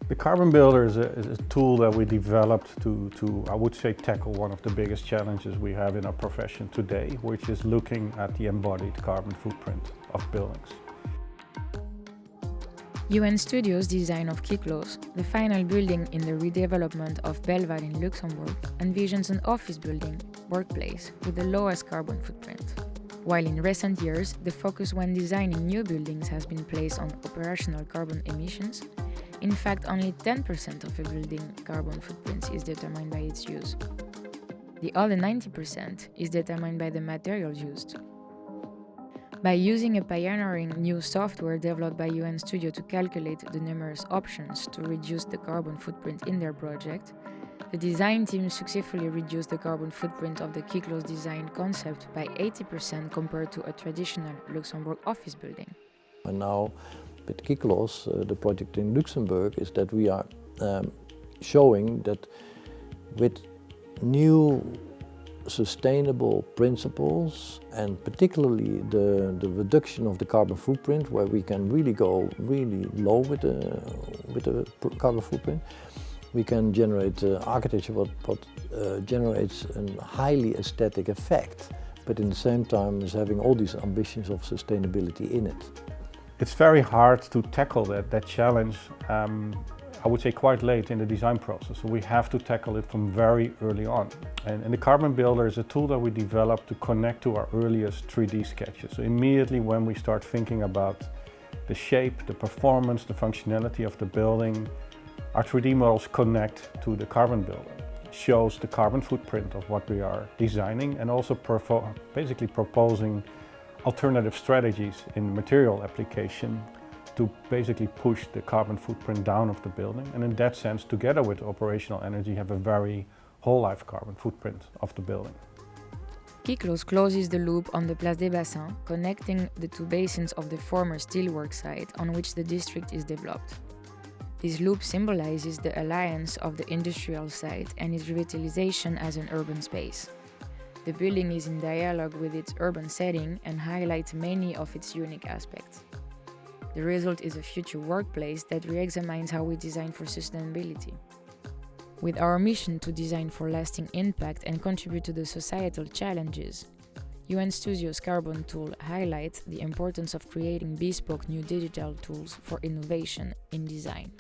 The Carbon Builder is a tool that we developed to, I would say, tackle one of the biggest challenges we have in our profession today, which is looking at the embodied carbon footprint of buildings. UNStudio's design of Kyklos, the final building in the redevelopment of Belval in Luxembourg, envisions an office building, workplace, with the lowest carbon footprint. While in recent years, the focus when designing new buildings has been placed on operational carbon emissions, in fact only 10% of a building carbon footprint is determined by its use. The other 90% is determined by the materials used. By using a pioneering new software developed by UNStudio to calculate the numerous options to reduce the carbon footprint in their project, the design team successfully reduced the carbon footprint of the Kyklos design concept by 80% compared to a traditional Luxembourg office building. And now with Kyklos, the project in Luxembourg, is that we are showing that with new sustainable principles, and particularly the reduction of the carbon footprint, where we can really go really low with the carbon footprint, we can generate architecture what generates a highly aesthetic effect, but in the same time is having all these ambitions of sustainability in it. It's very hard to tackle that challenge, I would say, quite late in the design process. So we have to tackle it from very early on. And the Carbon Builder is a tool that we developed to connect to our earliest 3D sketches. So immediately when we start thinking about the shape, the performance, the functionality of the building, our 3D models connect to the Carbon Builder. It shows the carbon footprint of what we are designing and also basically proposing alternative strategies in material application to basically push the carbon footprint down of the building, and in that sense, together with operational energy, have a very whole life carbon footprint of the building. Kyklos closes the loop on the Place des Bassins, connecting the two basins of the former steelwork site on which the district is developed. This loop symbolizes the alliance of the industrial site and its revitalization as an urban space. The building is in dialogue with its urban setting and highlights many of its unique aspects. The result is a future workplace that re-examines how we design for sustainability. With our mission to design for lasting impact and contribute to the societal challenges, UNStudio's Carbon tool highlights the importance of creating bespoke new digital tools for innovation in design.